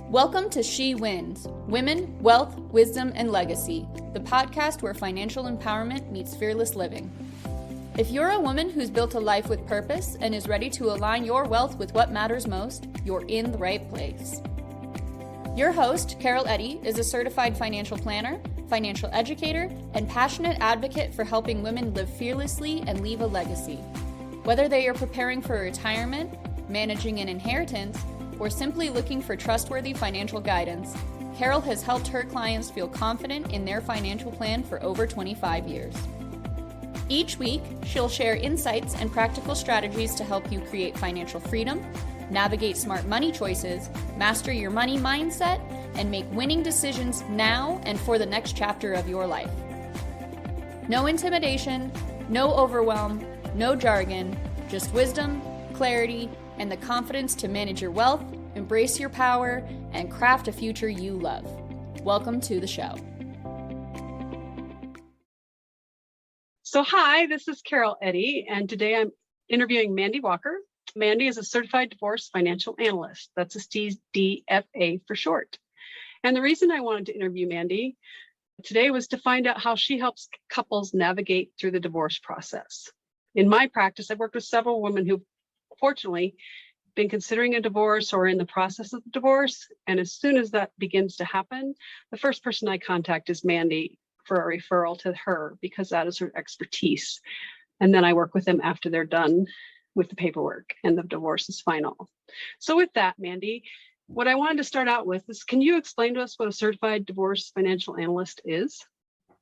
Welcome to She Wins, Women, Wealth, Wisdom, and Legacy, the podcast where financial empowerment meets fearless living. If you're a woman who's built a life with purpose and is ready to align your wealth with what matters most, you're in the right place. Your host, Carol Eddy, is a certified financial planner, financial educator, and passionate advocate for helping women live fearlessly and leave a legacy. Whether they are preparing for retirement, managing an inheritance, or simply looking for trustworthy financial guidance, Carol has helped her clients feel confident in their financial plan for over 25 years. Each week, she'll share insights and practical strategies to help you create financial freedom, navigate smart money choices, master your money mindset, and make winning decisions now and for the next chapter of your life. No intimidation, no overwhelm, no jargon, just wisdom, clarity, and the confidence to manage your wealth, embrace your power, and craft a future you love. Welcome to the show. So hi, this is Carol Eddy, and today I'm interviewing Mandy Walker. Mandy is a Certified Divorce Financial Analyst. That's a CDFA for short. And the reason I wanted to interview Mandy today was to find out how she helps couples navigate through the divorce process. In my practice, I've worked with several women who've fortunately been considering a divorce or in the process of the divorce. And as soon as that begins to happen, the first person I contact is Mandy for a referral to her because that is her expertise. And then I work with them after they're done with the paperwork and the divorce is final. So with that, Mandy, what I wanted to start out with is, can you explain to us what a Certified Divorce Financial Analyst is?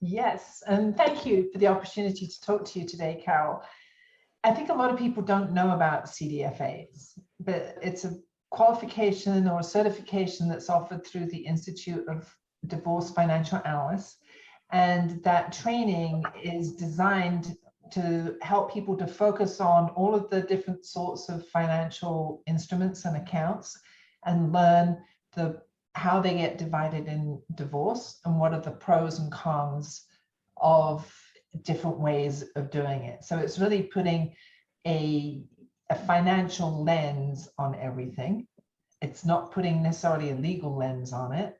Yes, and thank you for the opportunity to talk to you today, Carol. I think a lot of people don't know about CDFAs, but it's a qualification or a certification that's offered through the Institute of Divorce Financial Analysts. And that training is designed to help people to focus on all of the different sorts of financial instruments and accounts and learn how they get divided in divorce and what are the pros and cons of different ways of doing it. So it's really putting a financial lens on everything. It's not putting necessarily a legal lens on it,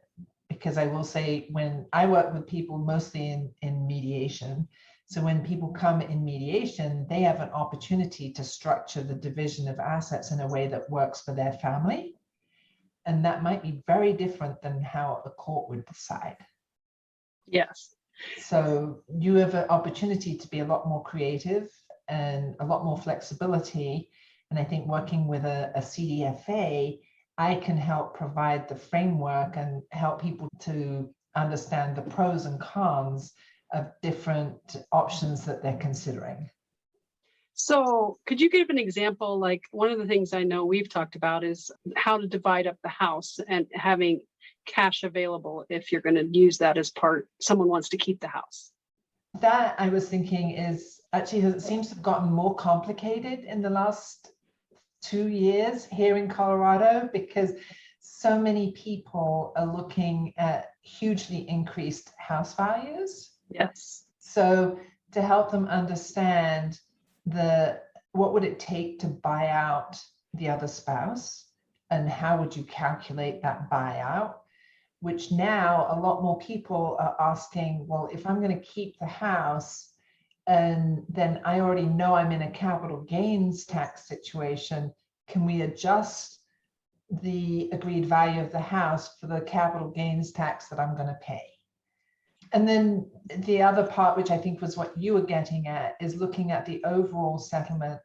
because I will say when I work with people mostly in mediation, so when people come in mediation, they have an opportunity to structure the division of assets in a way that works for their family. And that might be very different than how a court would decide. Yes. So you have an opportunity to be a lot more creative and a lot more flexibility. And I think working with a CDFA, I can help provide the framework and help people to understand the pros and cons of different options that they're considering. So could you give an example? Like one of the things I know we've talked about is how to divide up the house and having cash available if you're going to use that as someone wants to keep the house. That I was thinking is actually, it seems to have gotten more complicated in the last 2 years here in Colorado, because so many people are looking at hugely increased house values. Yes. So to help them understand what would it take to buy out the other spouse and how would you calculate that buyout, which now a lot more people are asking, well, if I'm going to keep the house and then I already know I'm in a capital gains tax situation, can we adjust the agreed value of the house for the capital gains tax that I'm going to pay? And then the other part, which I think was what you were getting at, is looking at the overall settlement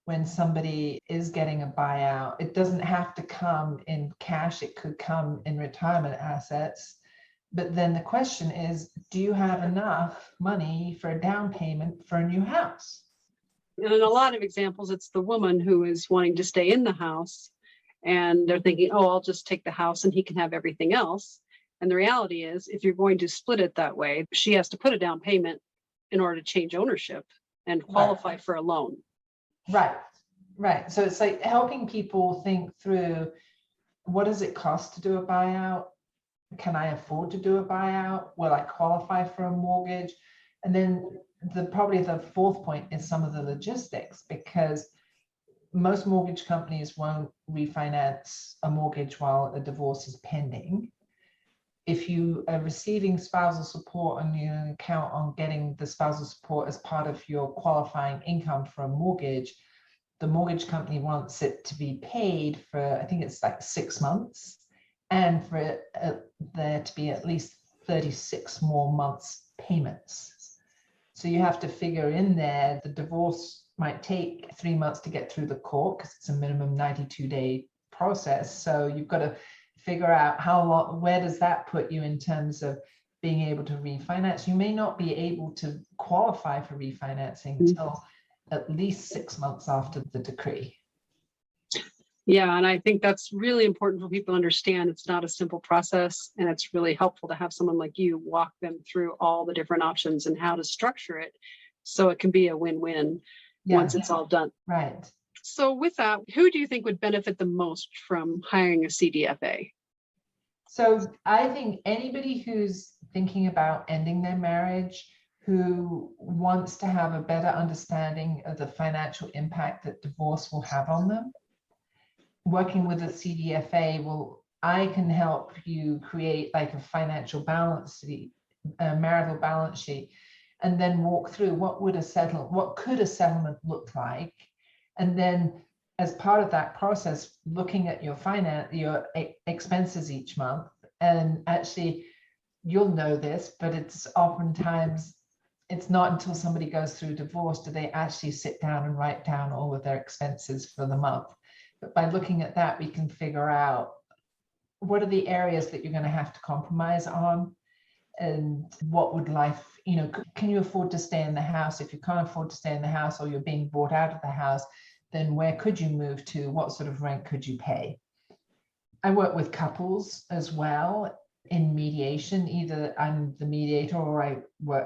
when somebody is getting a buyout. It doesn't have to come in cash, it could come in retirement assets. But then the question is, do you have enough money for a down payment for a new house? And in a lot of examples, it's the woman who is wanting to stay in the house and they're thinking, oh, I'll just take the house and he can have everything else. And the reality is, if you're going to split it that way, she has to put a down payment in order to change ownership and qualify for a loan. Right. So it's like helping people think through, what does it cost to do a buyout? Can I afford to do a buyout? Will I qualify for a mortgage? And then probably the fourth point is some of the logistics, because most mortgage companies won't refinance a mortgage while a divorce is pending. If you are receiving spousal support and you count on getting the spousal support as part of your qualifying income for a mortgage, the mortgage company wants it to be paid for, I think it's like 6 months, and for there to be at least 36 more months payments. So you have to figure in there, the divorce might take 3 months to get through the court because it's a minimum 92-day process. So you've got to figure out how long, where does that put you in terms of being able to refinance. You may not be able to qualify for refinancing until at least 6 months after the decree. Yeah, and I think that's really important for people to understand. It's not a simple process, and it's really helpful to have someone like you walk them through all the different options and how to structure it so it can be a win-win once it's all done. Right. So with that, who do you think would benefit the most from hiring a CDFA? So I think anybody who's thinking about ending their marriage, who wants to have a better understanding of the financial impact that divorce will have on them. Working with a CDFA I can help you create like a financial balance sheet, a marital balance sheet, and then walk through what could a settlement look like, and then as part of that process, looking at your expenses each month. And actually, you'll know this, but it's oftentimes, it's not until somebody goes through divorce do they actually sit down and write down all of their expenses for the month. But by looking at that, we can figure out what are the areas that you're going to have to compromise on, and what would life, can you afford to stay in the house? If you can't afford to stay in the house, or you're being bought out of the house, then where could you move to? What sort of rent could you pay? I work with couples as well in mediation. Either I'm the mediator, or I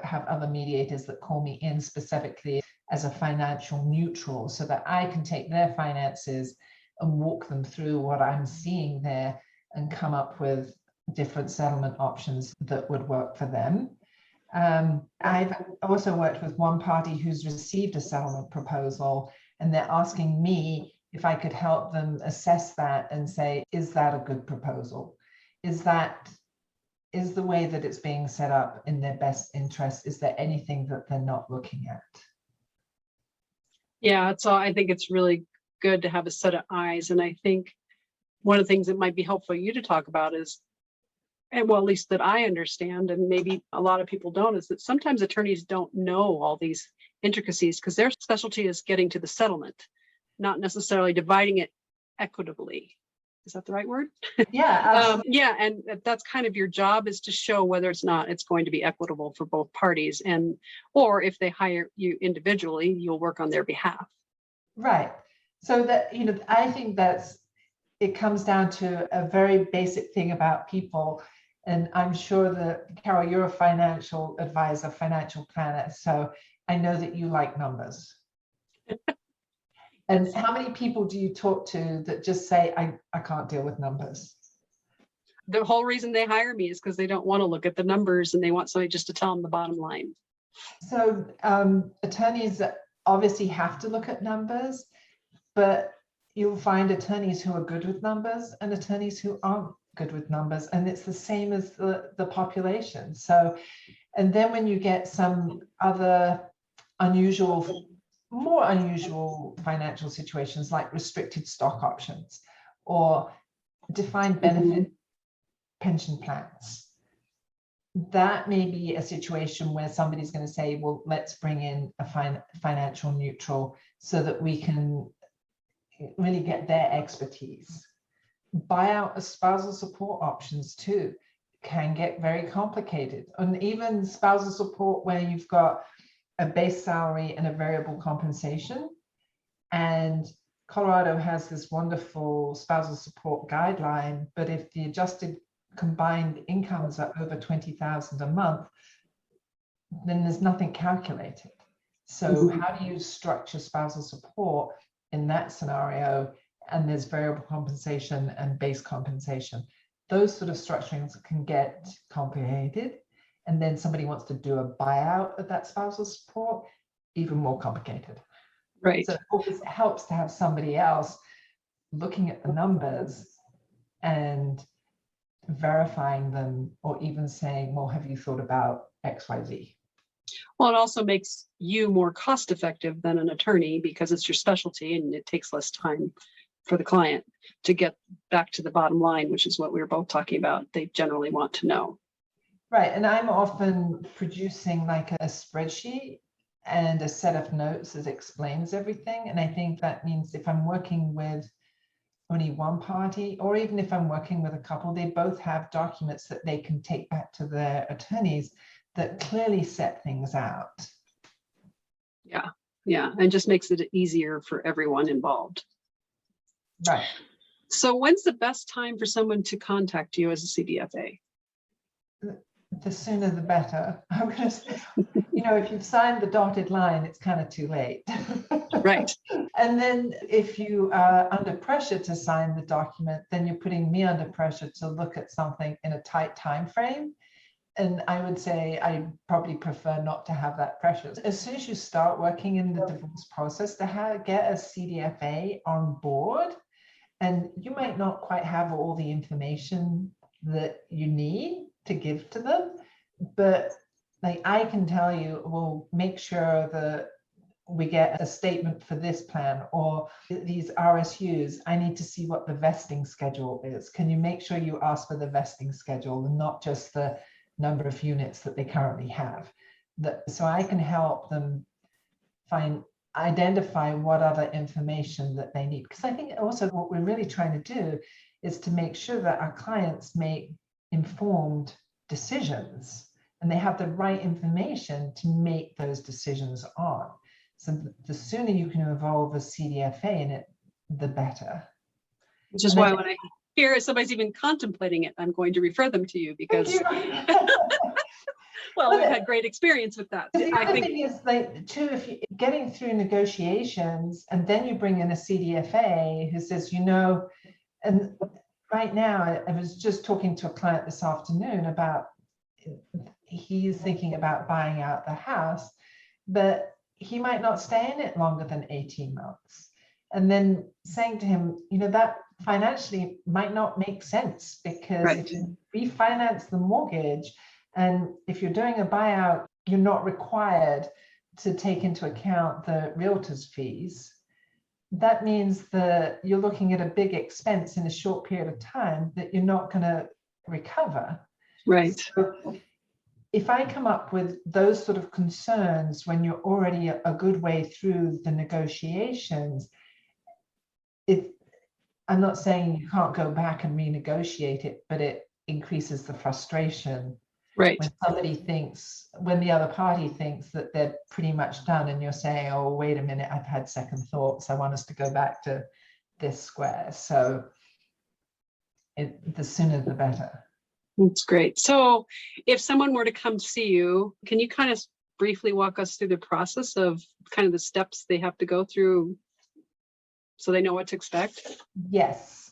have other mediators that call me in specifically as a financial neutral, so that I can take their finances and walk them through what I'm seeing there and come up with different settlement options that would work for them. I've also worked with one party who's received a settlement proposal, and they're asking me if I could help them assess that and say, is that a good proposal? Is the way that it's being set up in their best interest? Is there anything that they're not looking at? Yeah, so I think it's really good to have a set of eyes. And I think one of the things that might be helpful for you to talk about is, and well, at least that I understand, and maybe a lot of people don't, is that sometimes attorneys don't know all these intricacies because their specialty is getting to the settlement, not necessarily dividing it equitably. Is that the right word? Yeah. Yeah, and that's kind of your job, is to show whether it's going to be equitable for both parties, or if they hire you individually, you'll work on their behalf. Right. So that, I think it comes down to a very basic thing about people. And I'm sure that, Carol, you're a financial advisor, financial planner. So I know that you like numbers. And how many people do you talk to that just say, I can't deal with numbers? The whole reason they hire me is because they don't want to look at the numbers, and they want somebody just to tell them the bottom line. So attorneys obviously have to look at numbers, but you'll find attorneys who are good with numbers and attorneys who aren't good with numbers. And it's the same as the population. So, and then when you get some other more unusual financial situations like restricted stock options or defined benefit pension plans, that may be a situation where somebody's going to say, well, let's bring in a financial neutral so that we can really get their expertise. Buyout spousal support options too can get very complicated. And even spousal support where you've got a base salary and a variable compensation. And Colorado has this wonderful spousal support guideline, but if the adjusted combined incomes are over $20,000 a month, then there's nothing calculated. So how do you structure spousal support in that scenario? And there's variable compensation and base compensation. Those sort of structurings can get complicated. And then somebody wants to do a buyout of that spousal support, even more complicated. Right. So it always helps to have somebody else looking at the numbers and verifying them, or even saying, well, have you thought about XYZ? Well, it also makes you more cost effective than an attorney because it's your specialty and it takes less time for the client to get back to the bottom line, which is what we were both talking about. They generally want to know. Right. And I'm often producing like a spreadsheet and a set of notes that explains everything. And I think that means if I'm working with only one party, or even if I'm working with a couple, they both have documents that they can take back to their attorneys that clearly set things out. Yeah. Yeah. And just makes it easier for everyone involved. Right. So when's the best time for someone to contact you as a CDFA? The sooner the better. I'm going to say, if you've signed the dotted line, it's kind of too late. Right. And then if you are under pressure to sign the document, then you're putting me under pressure to look at something in a tight time frame. And I would say I probably prefer not to have that pressure. As soon as you start working in the divorce process, to get a CDFA on board, and you might not quite have all the information that you need to give to them, but like I can tell you, we'll make sure that we get a statement for this plan, or these RSUs, I need to see what the vesting schedule is. Can you make sure you ask for the vesting schedule and not just the number of units that they currently have? So I can help them identify what other information that they need. Because I think also what we're really trying to do is to make sure that our clients make informed decisions and they have the right information to make those decisions on. So the sooner you can involve a CDFA in it, the better. Which is why when I hear somebody's even contemplating it, I'm going to refer them to you because well, we've had great experience with that. The other thing is, like, too, if you're getting through negotiations and then you bring in a CDFA who says, and right now, I was just talking to a client this afternoon about, he's thinking about buying out the house, but he might not stay in it longer than 18 months. And then saying to him, that financially might not make sense, because Right. if you refinance the mortgage, and if you're doing a buyout, you're not required to take into account the realtor's fees. That means that you're looking at a big expense in a short period of time that you're not going to recover. Right. So if I come up with those sort of concerns when you're already a good way through the negotiations, I'm not saying you can't go back and renegotiate it, but it increases the frustration. Right. When the other party thinks that they're pretty much done, and you're saying, oh, wait a minute, I've had second thoughts. I want us to go back to this square. So the sooner the better. That's great. So if someone were to come see you, can you kind of briefly walk us through the process of kind of the steps they have to go through so they know what to expect? Yes.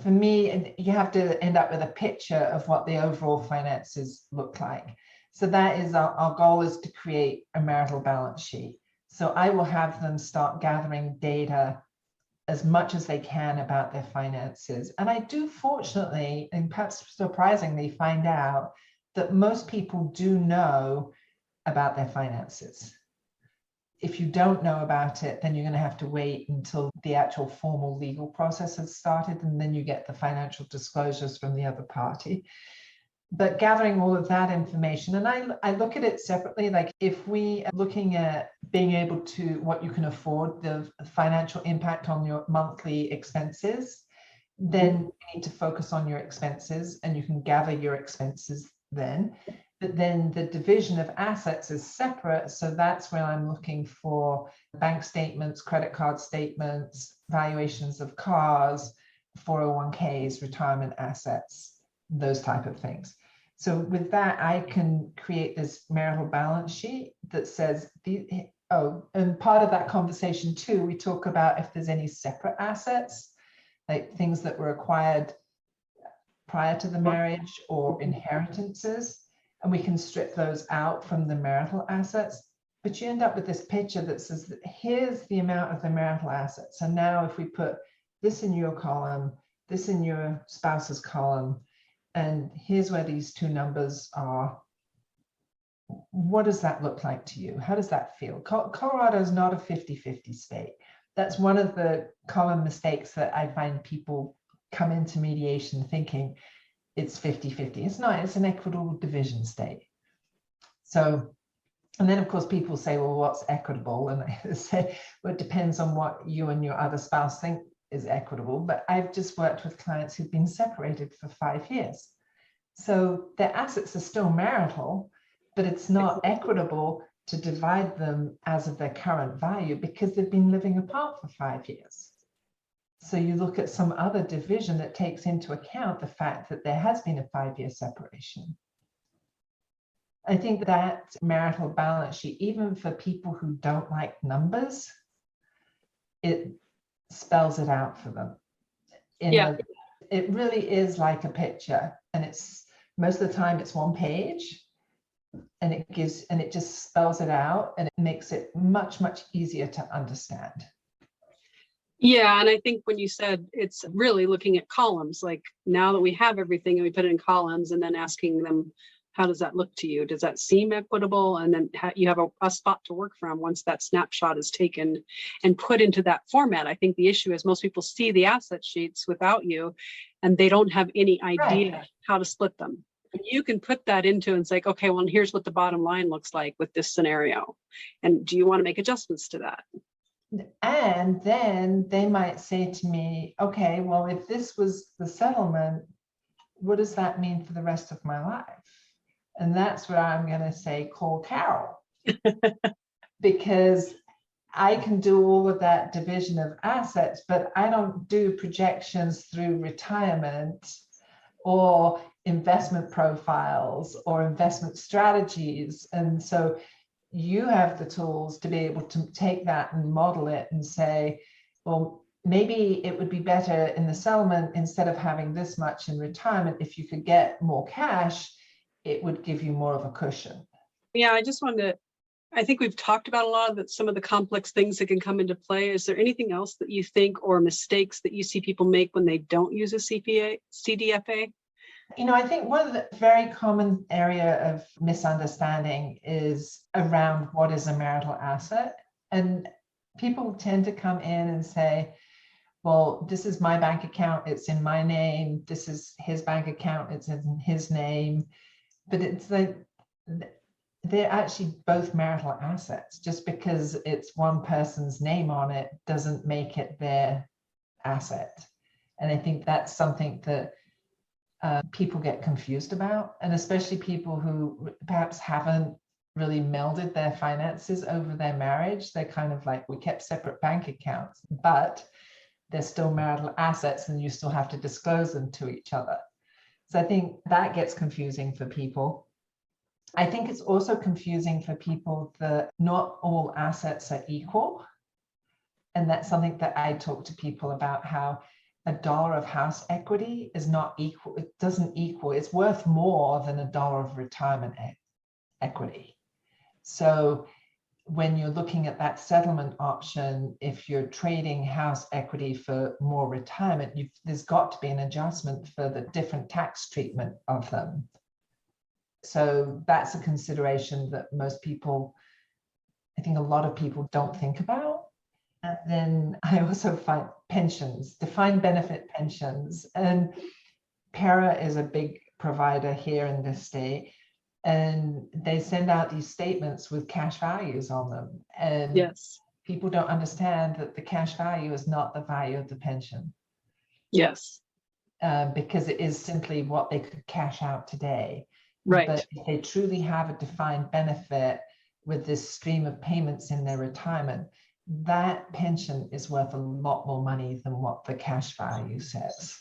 For me, you have to end up with a picture of what the overall finances look like. So that is our goal, is to create a marital balance sheet. So I will have them start gathering data as much as they can about their finances. And I do, fortunately, and perhaps surprisingly, find out that most people do know about their finances. If you don't know about it, then you're going to have to wait until the actual formal legal process has started, and then you get the financial disclosures from the other party. But gathering all of that information, and I look at it separately, like if we are looking at being able to, what you can afford, the financial impact on your monthly expenses, then you need to focus on your expenses, and you can gather your expenses then. But then the division of assets is separate. So that's where I'm looking for bank statements, credit card statements, valuations of cars, 401ks, retirement assets, those type of things. So with that, I can create this marital balance sheet that says, and part of that conversation too, we talk about if there's any separate assets, like things that were acquired prior to the marriage or inheritances, and we can strip those out from the marital assets. But you end up with this picture that says that here's the amount of the marital assets. And now if we put this in your column, this in your spouse's column, and here's where these two numbers are, what does that look like to you? How does that feel? Colorado is not a 50-50 state. That's one of the common mistakes that I find people come into mediation thinking it's 50-50. It's not, it's an equitable division state. So, and then of course people say, well, what's equitable? And I say, well, it depends on what you and your other spouse think is equitable. But I've just worked with clients who've been separated for 5 years. So their assets are still marital, but it's not equitable to divide them as of their current value because they've been living apart for 5 years. So you look at some other division that takes into account the fact that there has been a 5-year separation. I think that marital balance sheet, even for people who don't like numbers, it spells it out for them. It really is like a picture, and it's most of the time it's one page, and it just spells it out, and it makes it much, much easier to understand. Yeah, and I think when you said it's really looking at columns, like now that we have everything and we put it in columns, and then asking them, how does that look to you? Does that seem equitable? And then you have a spot to work from once that snapshot is taken and put into that format. I think the issue is most people see the asset sheets without you, and they don't have any idea how to split them. You can put that into and say, okay, well, here's what the bottom line looks like with this scenario. And do you want to make adjustments to that? And then they might say to me, okay, well, if this was the settlement, what does that mean for the rest of my life? And that's where I'm going to say, call Carol, because I can do all of that division of assets, but I don't do projections through retirement or investment profiles or investment strategies. And so you have the tools to be able to take that and model it and say, well, maybe it would be better in the settlement, instead of having this much in retirement, if you could get more cash, it would give you more of a cushion. Yeah, I think we've talked about a lot of some of the complex things that can come into play. Is there anything else that you think, or mistakes that you see people make when they don't use a CDFA? I think one of the very common area of misunderstanding is around what is a marital asset. And people tend to come in and say, well, this is my bank account, it's in my name. This is his bank account, it's in his name. But it's like, they're actually both marital assets. Just because it's one person's name on it doesn't make it their asset. And I think that's something that people get confused about, and especially people who perhaps haven't really melded their finances over their marriage. They're kind of like, we kept separate bank accounts, but they're still marital assets and you still have to disclose them to each other. So I think that gets confusing for people. I think it's also confusing for people that not all assets are equal. And that's something that I talk to people about, how $1 of house equity is not equal. It doesn't equal, it's worth more than $1 of retirement equity. So when you're looking at that settlement option, if you're trading house equity for more retirement, there's got to be an adjustment for the different tax treatment of them. So that's a consideration that most people, I think a lot of people don't think about. And then I also find pensions, defined benefit pensions. And PARA is a big provider here in this state. And they send out these statements with cash values on them. And yes, people don't understand that the cash value is not the value of the pension. Yes. Because it is simply what they could cash out today. Right. But if they truly have a defined benefit with this stream of payments in their retirement, that pension is worth a lot more money than what the cash value says.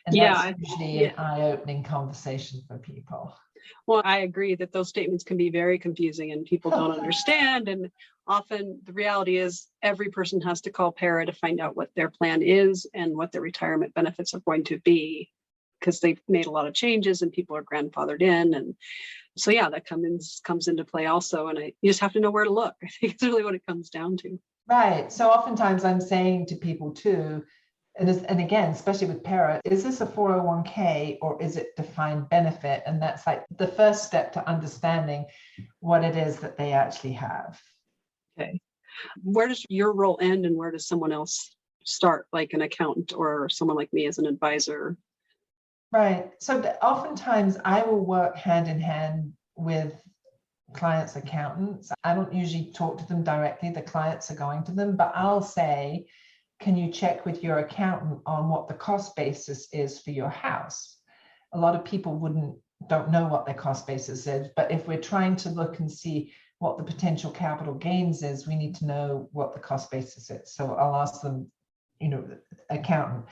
And that's usually an eye-opening conversation for people. Well, I agree that those statements can be very confusing and people don't understand. And often the reality is every person has to call PARA to find out what their plan is and what their retirement benefits are going to be, because they've made a lot of changes and people are grandfathered in. And So yeah, that comes into play also. And you just have to know where to look. I think it's really what it comes down to. Right. So oftentimes I'm saying to people too, and again, especially with para, is this a 401k or is it defined benefit? And that's like the first step to understanding what it is that they actually have. Okay. Where does your role end and where does someone else start, like an accountant or someone like me as an advisor? Right. So oftentimes I will work hand in hand with clients' accountants. I don't usually talk to them directly. The clients are going to them, but I'll say, can you check with your accountant on what the cost basis is for your house? A lot of people don't know what their cost basis is, but if we're trying to look and see what the potential capital gains is, we need to know what the cost basis is. So I'll ask them, accountant.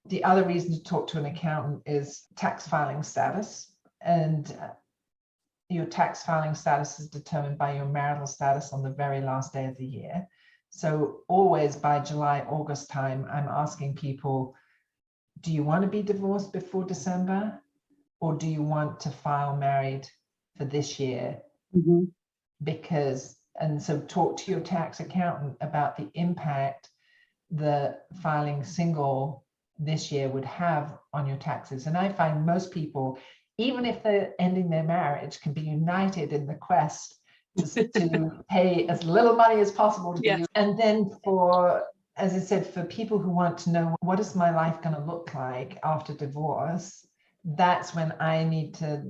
The other reason to talk to an accountant is tax filing status. And your tax filing status is determined by your marital status on the very last day of the year. So always by July, August time, I'm asking people, do you want to be divorced before December? Or do you want to file married for this year? Mm-hmm. And so talk to your tax accountant about the impact the filing single this year would have on your taxes. And I find most people, even if they're ending their marriage, can be united in the quest to pay as little money as possible to you. And then as I said, for people who want to know what is my life going to look like after divorce, that's when I need to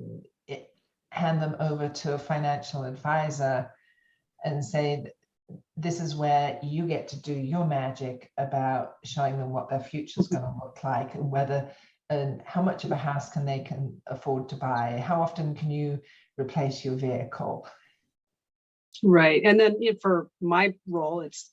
hand them over to a financial advisor and say, this is where you get to do your magic about showing them what their future is going to look like and how much of a house they can afford to buy, how often can you replace your vehicle. Right. And then for my role, it's,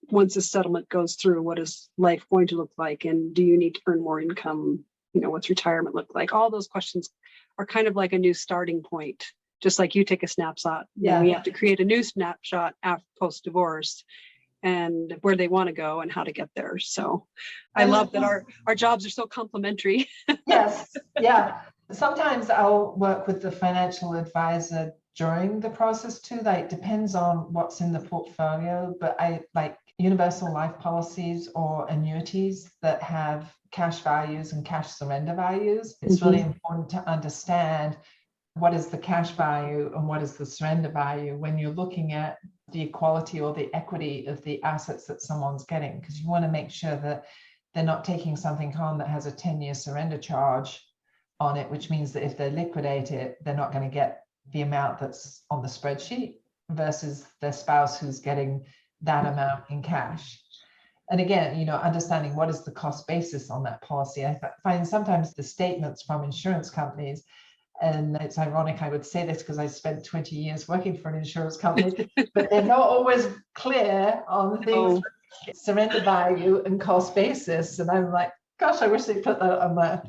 once the settlement goes through, what is life going to look like? And do you need to earn more income? What's retirement look like? All those questions are kind of like a new starting point. Just like you take a snapshot, we have to create a new snapshot after post-divorce and where they want to go and how to get there. So I love that our jobs are so complementary. Yes. Yeah. Sometimes I'll work with the financial advisor during the process too. Like depends on what's in the portfolio, but I like universal life policies or annuities that have cash values and cash surrender values. It's really important to understand what is the cash value and what is the surrender value when you're looking at the equality or the equity of the assets that someone's getting, because you want to make sure that they're not taking something home that has a 10-year surrender charge on it, which means that if they liquidate it, they're not going to get the amount that's on the spreadsheet versus their spouse who's getting that amount in cash. And again, understanding what is the cost basis on that policy. I find sometimes the statements from insurance companies, and it's ironic I would say this because I spent 20 years working for an insurance company, but they're not always clear on things like surrender value and cost basis. And I'm like, gosh, I wish they put that on there.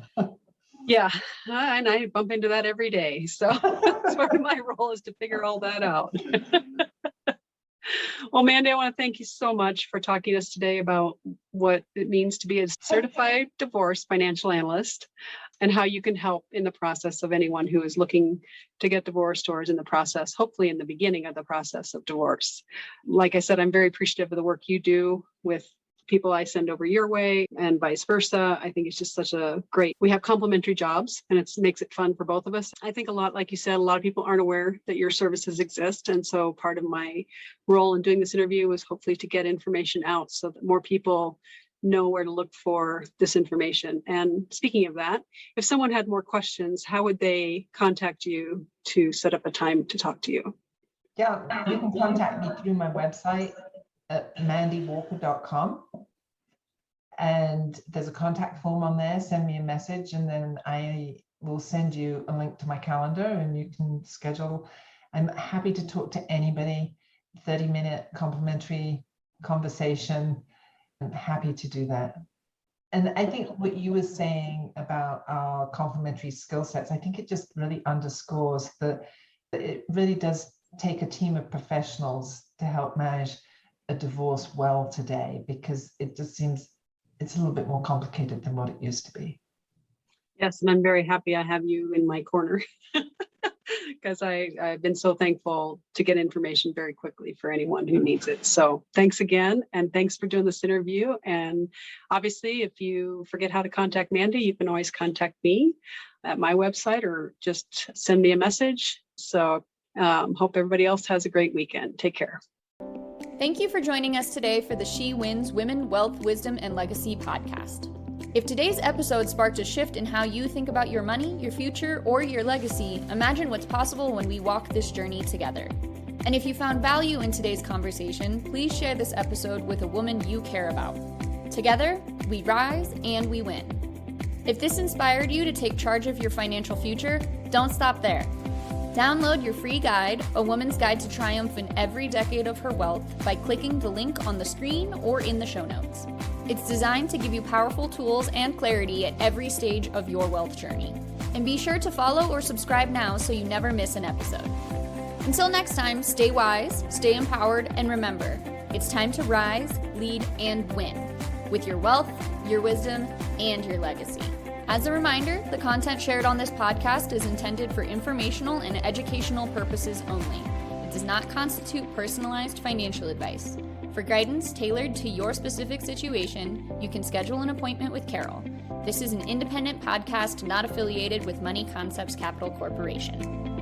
Yeah, and I bump into that every day. So that's part of my role is to figure all that out. Well, Mandy, I want to thank you so much for talking to us today about what it means to be a certified divorce financial analyst and how you can help in the process of anyone who is looking to get divorced or is in the process, hopefully in the beginning of the process of divorce. Like I said, I'm very appreciative of the work you do with people I send over your way and vice versa. I think it's just we have complementary jobs and it makes it fun for both of us. I think like you said, a lot of people aren't aware that your services exist. And so part of my role in doing this interview was hopefully to get information out so that more people know where to look for this information. And speaking of that, if someone had more questions, how would they contact you to set up a time to talk to you? Yeah, you can contact me through my website at mandywalker.com. And there's a contact form on there. Send me a message and then I will send you a link to my calendar and you can schedule. I'm happy to talk to anybody, 30-minute complimentary conversation. I'm happy to do that. And I think what you were saying about our complementary skill sets, I think it just really underscores that it really does take a team of professionals to help manage a divorce well today, because it just seems it's a little bit more complicated than what it used to be. Yes, and I'm very happy I have you in my corner. because I've been so thankful to get information very quickly for anyone who needs it. So thanks again. And thanks for doing this interview. And obviously, if you forget how to contact Mandy, you can always contact me at my website or just send me a message. So hope everybody else has a great weekend. Take care. Thank you for joining us today for the She Wins Women, Wealth, Wisdom, and Legacy podcast. If today's episode sparked a shift in how you think about your money, your future, or your legacy, imagine what's possible when we walk this journey together. And if you found value in today's conversation, please share this episode with a woman you care about. Together, we rise and we win. If this inspired you to take charge of your financial future, don't stop there. Download your free guide, A Woman's Guide to Triumph in Every Decade of Her Wealth, by clicking the link on the screen or in the show notes. It's designed to give you powerful tools and clarity at every stage of your wealth journey. And be sure to follow or subscribe now so you never miss an episode. Until next time, stay wise, stay empowered, and remember, it's time to rise, lead, and win with your wealth, your wisdom, and your legacy. As a reminder, the content shared on this podcast is intended for informational and educational purposes only. It does not constitute personalized financial advice. For guidance tailored to your specific situation, you can schedule an appointment with Carol. This is an independent podcast not affiliated with Money Concepts Capital Corporation.